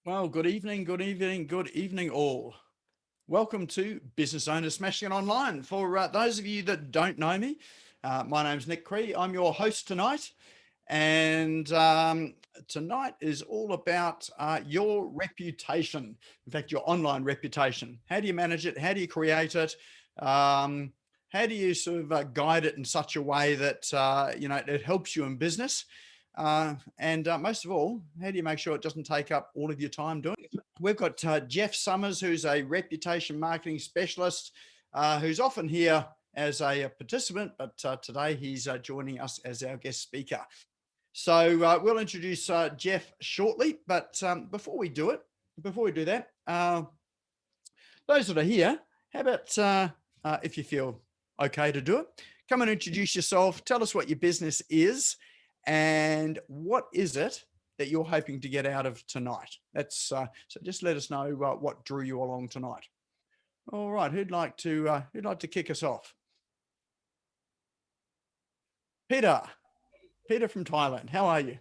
Well, good evening, good evening, good evening all. Welcome to Business Owners Smashing It Online. For those of you that don't know me, my name's Nick Cree. I'm your host tonight. And tonight is all about your reputation. In fact, your online reputation. How do you manage it? How do you create it? How do you sort of guide it in such a way that, it helps you in business? And most of all, how do you make sure it doesn't take up all of your time doing it? We've got Jeff Summers, who's a reputation marketing specialist, who's often here as a participant, but today he's joining us as our guest speaker. So we'll introduce Jeff shortly, but before we do that, those that are here, how about if you feel okay to do it, come and introduce yourself, tell us what your business is, and what is it that you're hoping to get out of tonight. That's so just let us know what drew you along tonight. All right, who'd like to kick us off? Peter from Thailand, how are you?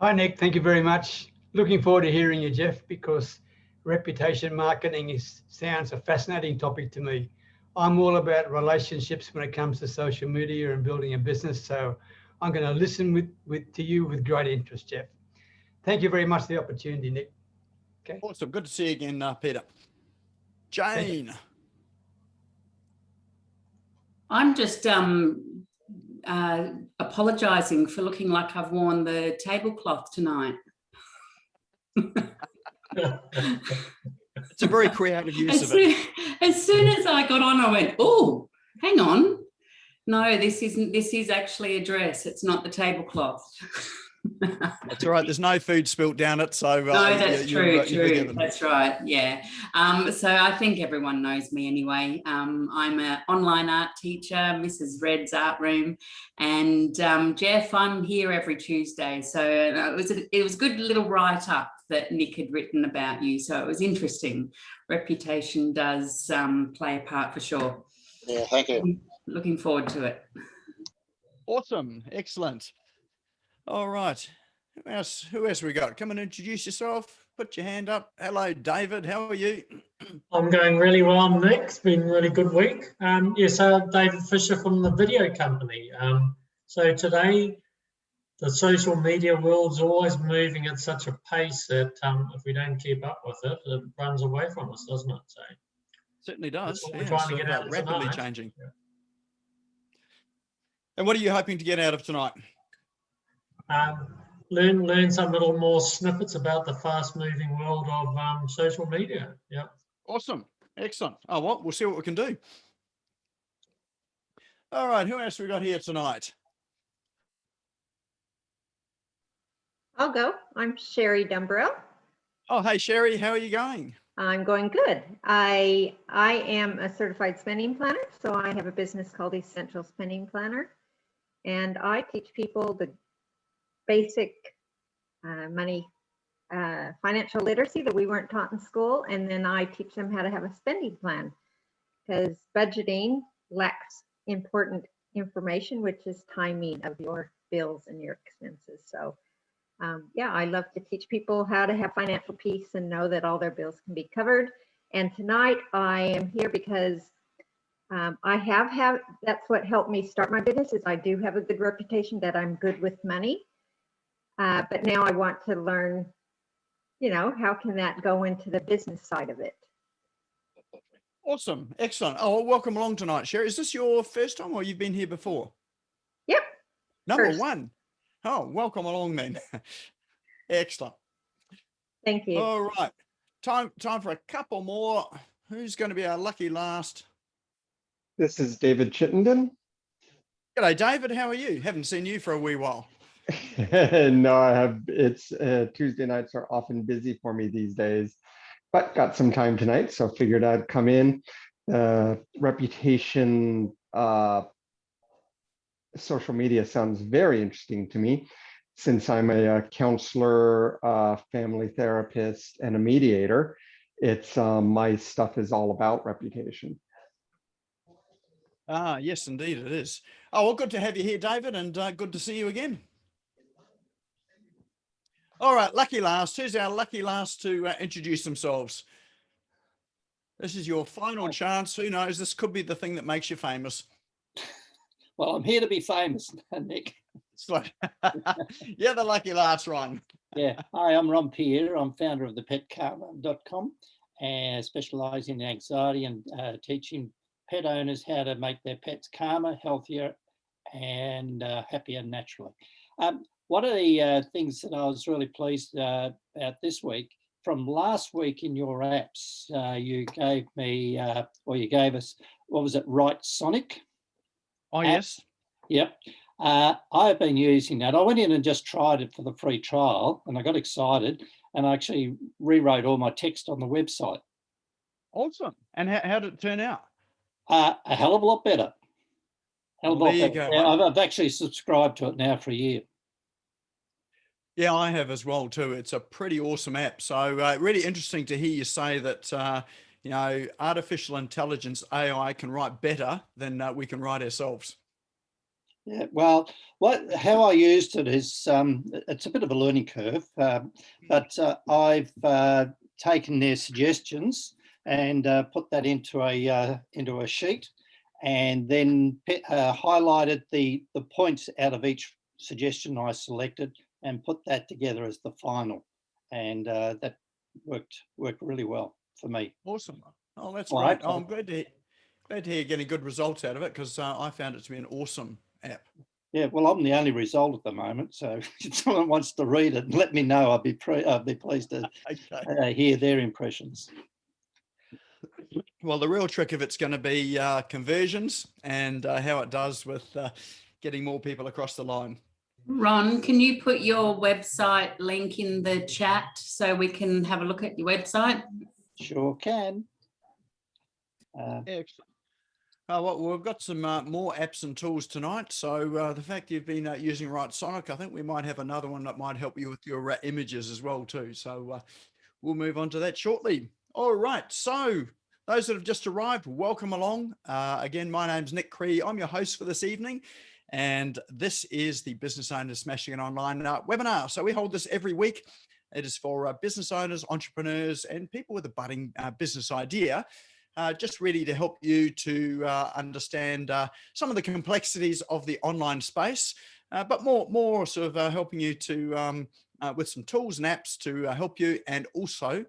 Hi Nick, thank you very much. Looking forward to hearing you, Jeff, because reputation marketing sounds a fascinating topic to me. I'm all about relationships when it comes to social media and building a business, so I'm going to listen to you with great interest, Jeff. Thank you very much for the opportunity, Nick. Okay. Awesome. Good to see you again, Peter. Jane. I'm just apologising for looking like I've worn the tablecloth tonight. It's a very creative use of it. As soon as I got on, I went, oh, hang on. No, this is actually a dress. It's not the tablecloth. That's all right. There's no food spilt down it. So no, that's true. That's right. Yeah. So I think everyone knows me anyway. I'm an online art teacher, Mrs. Red's Art Room. And Jeff, I'm here every Tuesday. So it was a good little write-up that Nick had written about you. So it was interesting. Reputation does play a part for sure. Yeah, thank you. Looking forward to it. Awesome. Excellent. All right. Who else we got? Come and introduce yourself. Put your hand up. Hello, David. How are you? I'm going really well, Nick. It's been a really good week. David Fisher from the video company. So today, the social media world's always moving at such a pace that if we don't keep up with it, it runs away from us, doesn't it? So certainly does. We're trying to get out rapidly changing. Yeah. And what are you hoping to get out of tonight? Learn some little more snippets about the fast-moving world of social media. Yeah. Awesome. Excellent. Oh, well, we'll see what we can do. All right. Who else we got here tonight? I'll go. I'm Sherry Dumbrell. Oh, hey, Sherry. How are you going? I'm going good. I am a certified spending planner, so I have a business called Essential Spending Planner, and I teach people the basic money financial literacy that we weren't taught in school, and then I teach them how to have a spending plan, because budgeting lacks important information, which is timing of your bills and your expenses. So yeah, I love to teach people how to have financial peace and know that all their bills can be covered. And tonight I am here because that's what helped me start my business, is I do have a good reputation that I'm good with money. But now I want to learn, how can that go into the business side of it? Awesome. Excellent. Oh, well, welcome along tonight, Sherry. Is this your first time or you've been here before? Yep. Number first. one. Oh, welcome along then. Excellent. Thank you. All right. Time for a couple more. Who's going to be our lucky last? This is David Chittenden. G'day, David. How are you? Haven't seen you for a wee while. No, I have. It's Tuesday nights are often busy for me these days, but got some time tonight, so figured I'd come in. Reputation, social media sounds very interesting to me, since I'm a counselor, family therapist, and a mediator. It's my stuff is all about reputation. Ah, yes, indeed it is. Oh, well, good to have you here, David, and good to see you again. All right, lucky last. Who's our lucky last to introduce themselves? This is your final chance. Who knows? This could be the thing that makes you famous. Well, I'm here to be famous, Nick. It's like, you're the lucky last one. Yeah. Hi, I'm Ron Pierre. I'm founder of thepetkarma.com and specialise in anxiety and teaching pet owners how to make their pets calmer, healthier, and happier naturally. One of the things that I was really pleased about this week, from last week in your apps, you gave me, or you gave us, what was it, Right Sonic? Oh, app. yes. Yep. I've been using that. I went in and just tried it for the free trial and I got excited and I actually rewrote all my text on the website. Awesome. And how did it turn out? A hell of a lot better. Well, there you go. Yeah, I've actually subscribed to it now for a year. Yeah, I have as well too. It's a pretty awesome app. So really interesting to hear you say that, you know, artificial intelligence, AI, can write better than we can write ourselves. Yeah, well, how I used it is it's a bit of a learning curve, but I've taken their suggestions and put that into a sheet, and then highlighted the points out of each suggestion I selected and put that together as the final, and that worked really well for me. Awesome. Oh, that's Well, great. Oh, I'm glad to hear you're getting good results out of it, because I found it to be an awesome app. Yeah, well, I'm the only result at the moment, so if someone wants to read it, let me know. I'd be pleased to hear their impressions. Well, the real trick of it's going to be conversions and how it does with getting more people across the line. Ron, can you put your website link in the chat so we can have a look at your website? Sure can. Excellent. Well, we've got some more apps and tools tonight. So the fact you've been using Right Sonic, I think we might have another one that might help you with your images as well too. So we'll move on to that shortly. All right. So those that have just arrived, welcome along. Again, my name's Nick Cree. I'm your host for this evening. And this is the Business Owners Smashing It Online webinar. So we hold this every week. It is for business owners, entrepreneurs, and people with a budding business idea. Just really to help you to understand some of the complexities of the online space, but more sort of helping you to with some tools and apps to help you, and also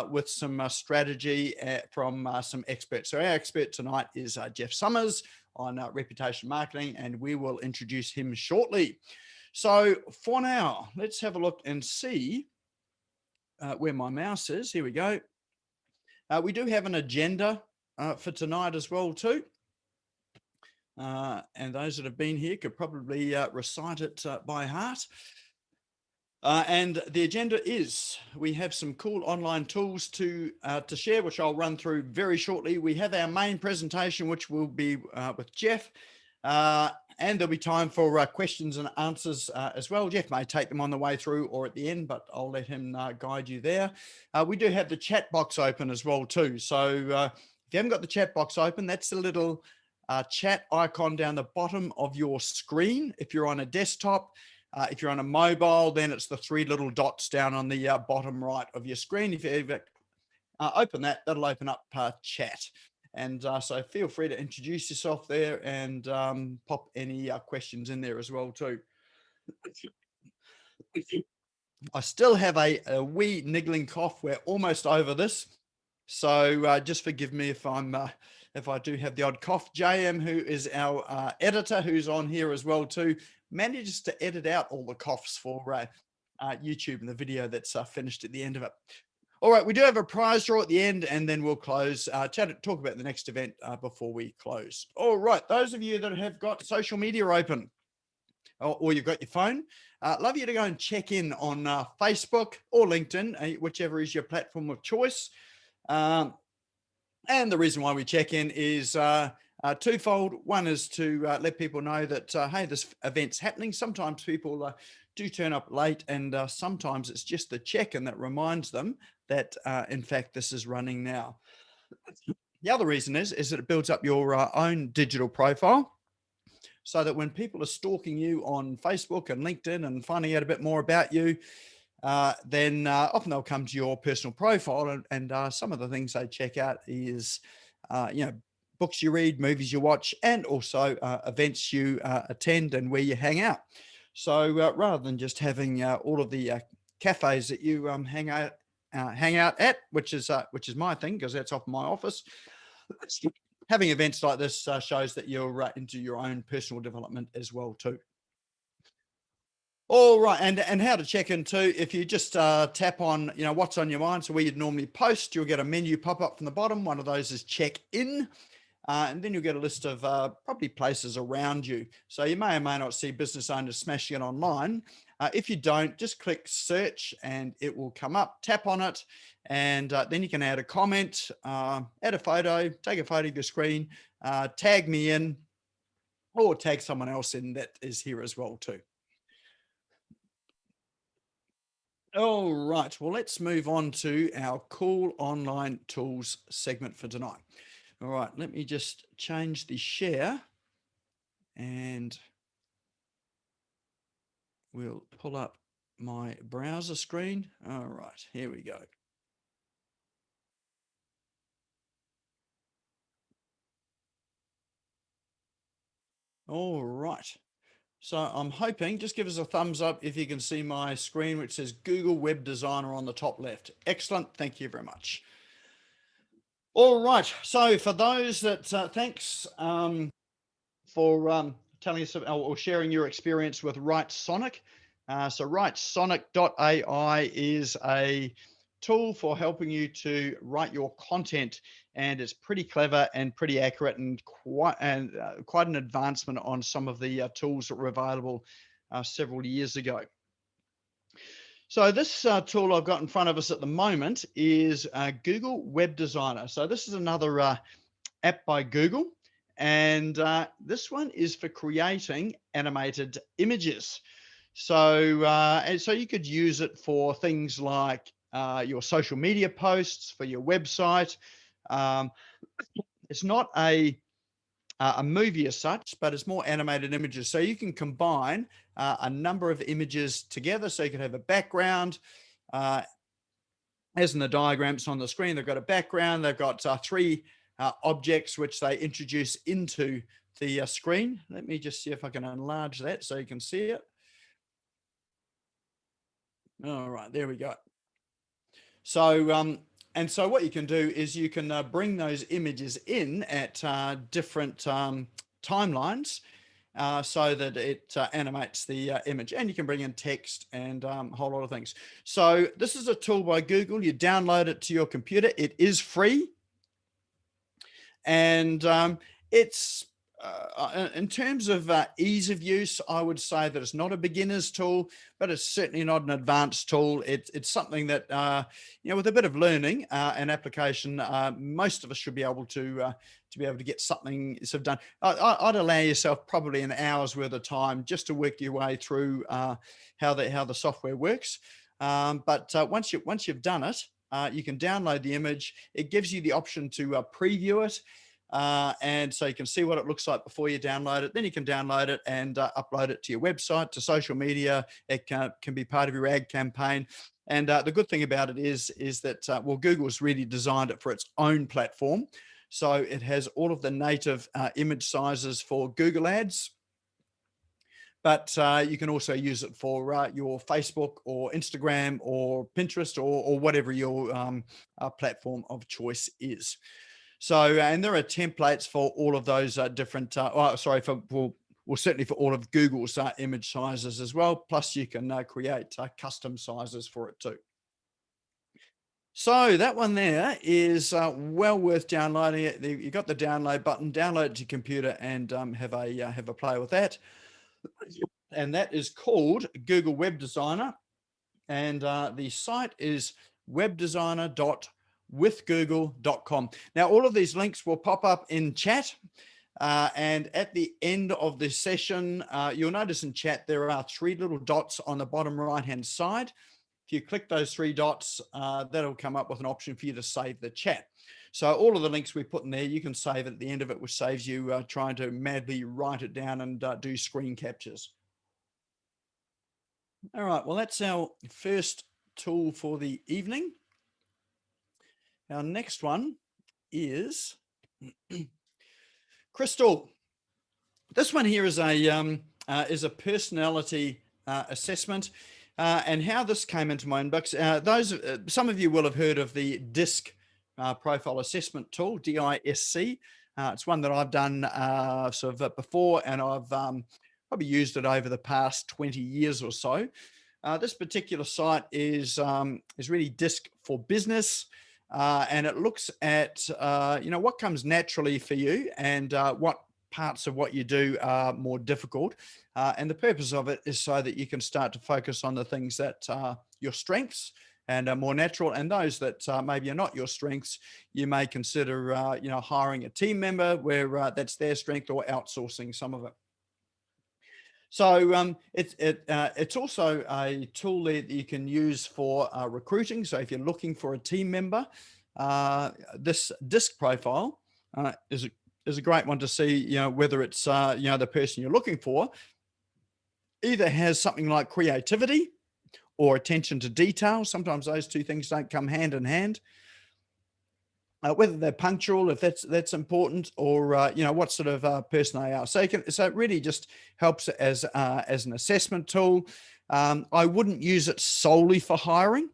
with some strategy from some experts. So our expert tonight is Jeff Summers on reputation marketing, and we will introduce him shortly. So for now, let's have a look and see where my mouse is. Here we go. We do have an agenda for tonight as well too. And those that have been here could probably recite it by heart. And the agenda is, we have some cool online tools to share, which I'll run through very shortly. We have our main presentation, which will be with Jeff. And there'll be time for questions and answers as well. Jeff may take them on the way through or at the end, but I'll let him guide you there. We do have the chat box open as well too. So if you haven't got the chat box open, that's the little chat icon down the bottom of your screen. If you're on a desktop, if you're on a mobile, then it's the three little dots down on the bottom right of your screen. If you open that, that'll open up chat. And so feel free to introduce yourself there and pop any questions in there as well too. I still have a wee niggling cough. We're almost over this. So just forgive me if I do have the odd cough. JM, who is our editor, who's on here as well too, manages to edit out all the coughs for YouTube and the video that's finished at the end of it. All right, we do have a prize draw at the end, and then we'll close, talk about the next event before we close. All right, those of you that have got social media open, or you've got your phone, love you to go and check in on Facebook or LinkedIn, whichever is your platform of choice. And the reason why we check in is twofold. One is to let people know that, hey, this event's happening. Sometimes people do turn up late, and sometimes it's just the check-in that reminds them that, in fact, this is running now. The other reason is that it builds up your own digital profile, so that when people are stalking you on Facebook and LinkedIn and finding out a bit more about you, then often they'll come to your personal profile, and some of the things they check out is, books you read, movies you watch, and also events you attend and where you hang out. So rather than just having all of the cafes that you hang out at, which is my thing, because that's off my office, having events like this shows that you're into your own personal development as well too. All right, and how to check in too. If you just tap on, what's on your mind, so where you'd normally post, you'll get a menu pop up from the bottom. One of those is check in, and then you'll get a list of probably places around you. So you may or may not see Business Owners Smashing It Online. If you don't, just click search and it will come up. Tap on it, and then you can add a comment, add a photo, take a photo of your screen, tag me in, or tag someone else in that is here as well too. All right, well, let's move on to our cool online tools segment for tonight. All right, let me just change the share and we'll pull up my browser screen. All right, here we go. All right. So I'm hoping, just give us a thumbs up if you can see my screen, which says Google Web Designer on the top left. Excellent. Thank you very much. All right. So for those that, thanks for telling us or sharing your experience with WriteSonic. So WriteSonic.ai is a tool for helping you to write your content, and it's pretty clever and pretty accurate, and quite an advancement on some of the tools that were available several years ago. So this tool I've got in front of us at the moment is Google Web Designer. So this is another app by Google, and this one is for creating animated images. So and so you could use it for things like your social media posts, for your website. It's not a movie as such, but it's more animated images. So you can combine a number of images together. So you can have a background, as in the diagrams on the screen. They've got a background. They've got three objects which they introduce into the screen. Let me just see if I can enlarge that so you can see it. All right, there we go. So and so what you can do is you can bring those images in at different timelines so that it animates the image, and you can bring in text and a whole lot of things. So this is a tool by Google. You download it to your computer. It is free, and it's in terms of ease of use, I would say that it's not a beginner's tool, but it's certainly not an advanced tool. It's something that, with a bit of learning and application, most of us should be able to get something sort of done. I'd allow yourself probably an hour's worth of time just to work your way through how the software works. But once you've done it, you can download the image. It gives you the option to preview it. And so you can see what it looks like before you download it. Then you can download it and upload it to your website, to social media. It can be part of your ad campaign. And the good thing about it is that, Google's really designed it for its own platform. So it has all of the native image sizes for Google Ads. But you can also use it for your Facebook or Instagram or Pinterest or whatever your platform of choice is. So, and there are templates for all of those different, certainly for all of Google's image sizes as well. Plus you can create custom sizes for it too. So that one there is well worth downloading it. You got the download button, download it to your computer and have a play with that. And that is called Google Web Designer. And the site is webdesigner.withgoogle.com. Now, all of these links will pop up in chat. And at the end of this session, you'll notice in chat, there are three little dots on the bottom right-hand side. If you click those three dots, that'll come up with an option for you to save the chat. So all of the links we put in there, you can save at the end of it, which saves you trying to madly write it down and do screen captures. All right, well, that's our first tool for the evening. Our next one is Crystal. This one here is a personality assessment, and how this came into my inbox. Some of you will have heard of the DISC profile assessment tool, DISC. It's one that I've done before, and I've probably used it over the past 20 years or so. This particular site is really DISC for business, and it looks at what comes naturally for you and what parts of what you do are more difficult. And the purpose of it is so that you can start to focus on the things that are your strengths and are more natural, and those that maybe are not your strengths, you may consider hiring a team member where that's their strength, or outsourcing some of it. So it's also a tool that you can use for recruiting. So if you're looking for a team member, this DISC profile is a great one to see, whether it's, the person you're looking for either has something like creativity or attention to detail. Sometimes those two things don't come hand in hand. Whether they're punctual, if that's important, or what sort of person they are. So it really just helps as an assessment tool. I wouldn't use it solely for hiring,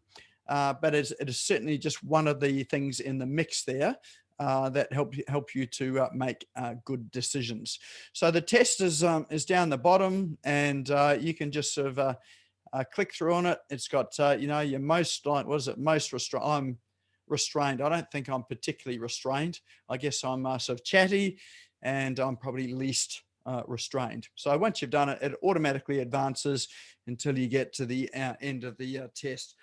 but it is certainly just one of the things in the mix there that help you to make good decisions. So the test is down the bottom, and you can just sort of click through on it. It's got your most, like, what is it, most restrained. I'm restrained. I don't think I'm particularly restrained. I guess I'm sort of chatty, and I'm probably least restrained. So once you've done it, it automatically advances until you get to the end of the test.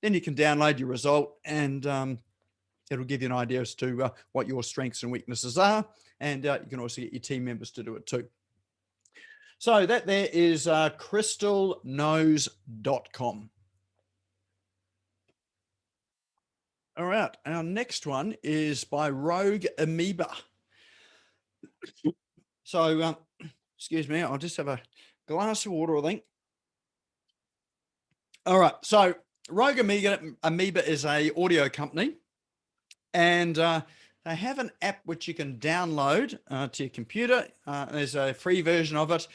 Then you can download your result, and it'll give you an idea as to what your strengths and weaknesses are, and you can also get your team members to do it too. So that there is crystalknows.com. All right, our next one is by Rogue Amoeba. So, excuse me, I'll just have a glass of water, I think. All right, so Rogue Amoeba is an audio company, and they have an app which you can download to your computer. There's a free version of it,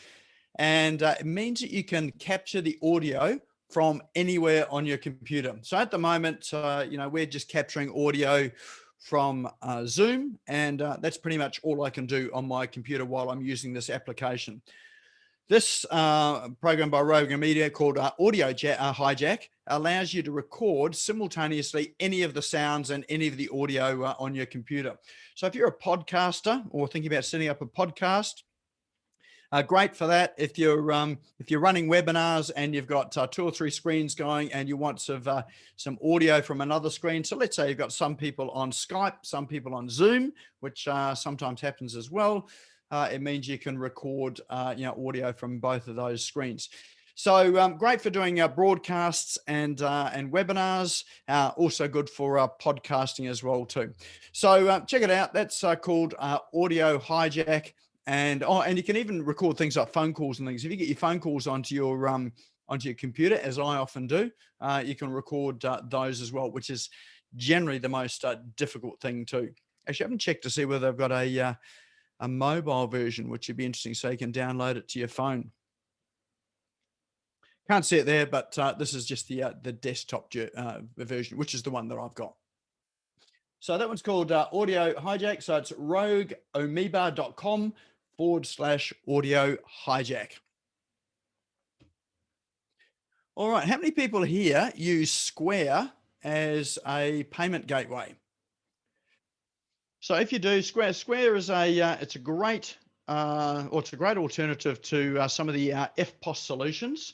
and it means that you can capture the audio from anywhere on your computer. So at the moment, we're just capturing audio from Zoom, and that's pretty much all I can do on my computer while I'm using this application. This program by Rogue Media called Audio Hijack allows you to record simultaneously any of the sounds and any of the audio on your computer. So if you're a podcaster or thinking about setting up a podcast, great for that. If you're running webinars and you've got 2 or 3 screens going, and you want some audio from another screen. So let's say you've got some people on Skype, some people on Zoom, which sometimes happens as well. It means you can record audio from both of those screens. So great for doing broadcasts and webinars. Also good for podcasting as well too. So check it out. That's called Audio Hijack. And you can even record things like phone calls and things. If you get your phone calls onto your computer, as I often do, you can record those as well, which is generally the most difficult thing too. Actually, I haven't checked to see whether they've got a mobile version, which would be interesting, so you can download it to your phone. Can't see it there, but this is just the desktop version, which is the one that I've got. So that one's called Audio Hijack. So it's rogueamoeba.com/audio hijack. All right, how many people here use Square as a payment gateway? So if you do, Square is it's a great alternative to some of the FPOS solutions,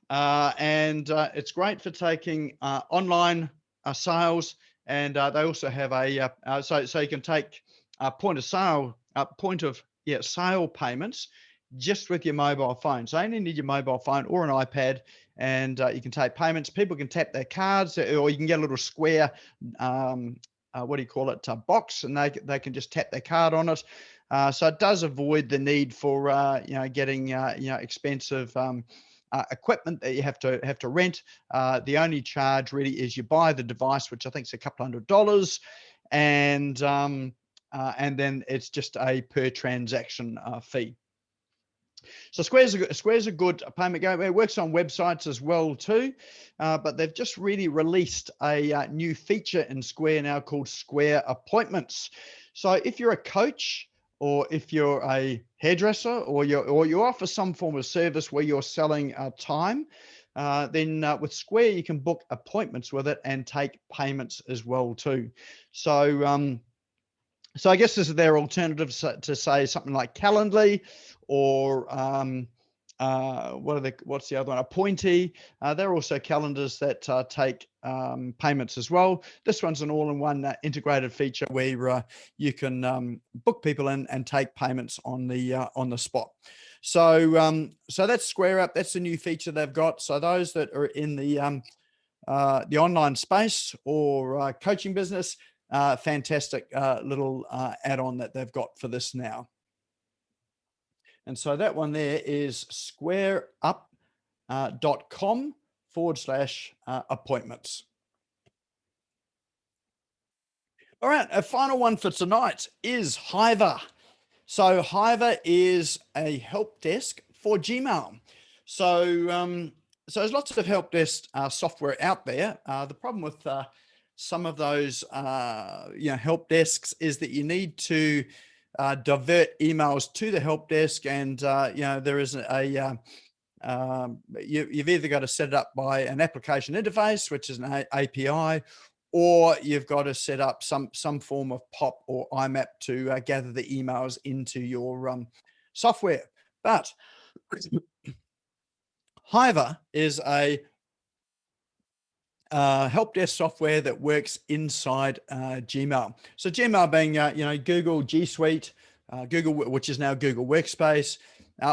and it's great for taking online sales, and they also have so you can take point of sale payments just with your mobile phone. So you only need your mobile phone or an iPad, and you can take payments. People can tap their cards, or you can get a little Square box, and they can just tap their card on it. So it does avoid the need for getting expensive equipment that you have to rent. The only charge really is you buy the device, which I think is a couple $100, and then it's just a per transaction fee. So Square's a good payment gateway. It works on websites as well too, but they've just really released a new feature in Square now called Square Appointments. So if you're a coach, or if you're a hairdresser, or you offer some form of service where you're selling time, then with Square you can book appointments with it and take payments as well too. So I guess this is their alternative to say something like Calendly, or what's the other one? Appointee. They're also calendars that take payments as well. This one's an all-in-one integrated feature where you can book people in and take payments on the spot. So that's Square App. That's the new feature they've got. So those that are in the online space or coaching business, fantastic little add-on that they've got for this now. And so that one there is squareup.com/appointments. All right, a final one for tonight is Hiver. So Hiver is a help desk for Gmail. So there's lots of help desk software out there. The problem with some of those help desks is that you need to divert emails to the help desk, and there is you've either got to set it up by an application interface, which is an API, or you've got to set up some form of POP or IMAP to gather the emails into your software. But Hiver is a help desk software that works inside Gmail. So Gmail being Google G Suite, Google, which is now Google Workspace,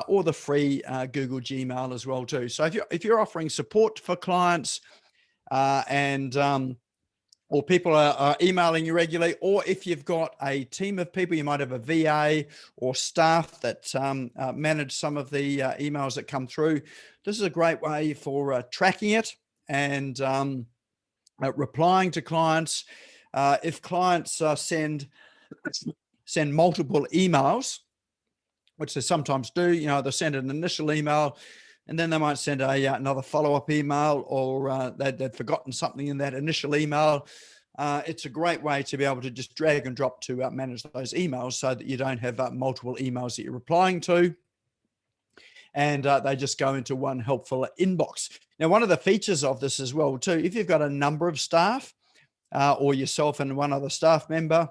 or the free Google Gmail as well too. So if you're offering support for clients or people are emailing you regularly, or if you've got a team of people, you might have a VA or staff that manage some of the emails that come through. This is a great way for tracking it and replying to clients. If clients send multiple emails, which they sometimes do, they'll send an initial email, and then they might send another follow-up email, or they'd forgotten something in that initial email. It's a great way to be able to just drag and drop to manage those emails, so that you don't have multiple emails that you're replying to, and they just go into one helpful inbox. Now, one of the features of this as well too, if you've got a number of staff or yourself and one other staff member,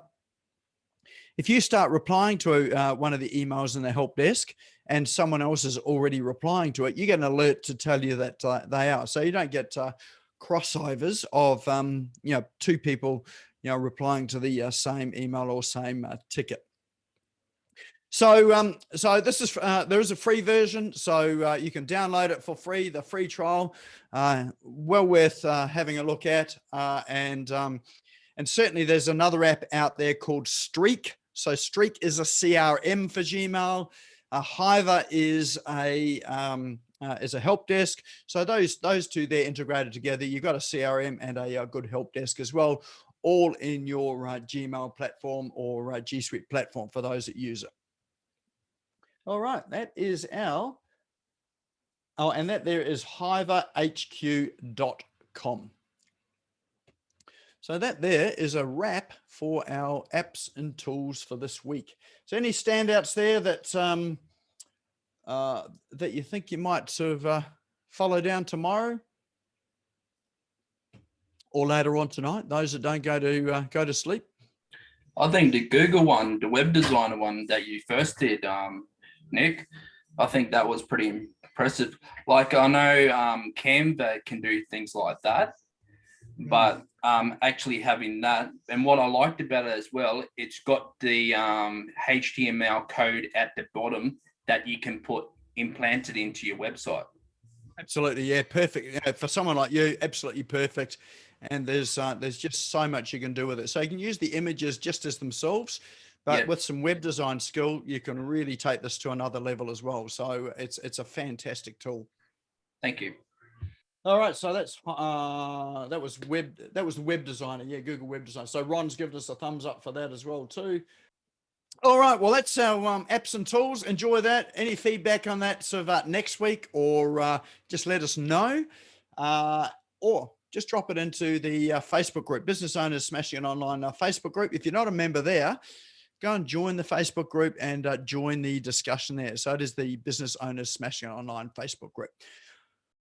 if you start replying to one of the emails in the help desk and someone else is already replying to it, you get an alert to tell you that they are. So you don't get crossovers of two people replying to the same email or same ticket. So this is there is a free version, so you can download it for free. The free trial, well worth having a look at, and certainly there's another app out there called Streak. So Streak is a CRM for Gmail. Hiver is a help desk. So those two, they're integrated together. You've got a CRM and a good help desk as well, all in your Gmail platform or G Suite platform for those that use it. All right, that is and that there is hiverhq.com. So that there is a wrap for our apps and tools for this week. So any standouts there that that you think you might sort of follow down tomorrow or later on tonight? Those that don't go to sleep. I think the Google one, the web designer one that you first did, Nick, I think that was pretty impressive. Like, I know Canva can do things like that, but actually having that, and what I liked about it as well, it's got the HTML code at the bottom that you can put implanted into your website. Absolutely, yeah, perfect. For someone like you, absolutely perfect. And there's just so much you can do with it. So you can use the images just as themselves, but with some web design skill, you can really take this to another level as well. So it's a fantastic tool. Thank you. All right, so that was the web designer, yeah, Google Web Design. So Ron's given us a thumbs up for that as well too. All right, well, that's our apps and tools. Enjoy that. Any feedback on that sort of next week, or just let us know, or just drop it into the Facebook group, Business Owners Smashing It Online Facebook group. If you're not a member there, go and join the Facebook group and join the discussion there. So it is the Business Owners Smashing It Online Facebook group.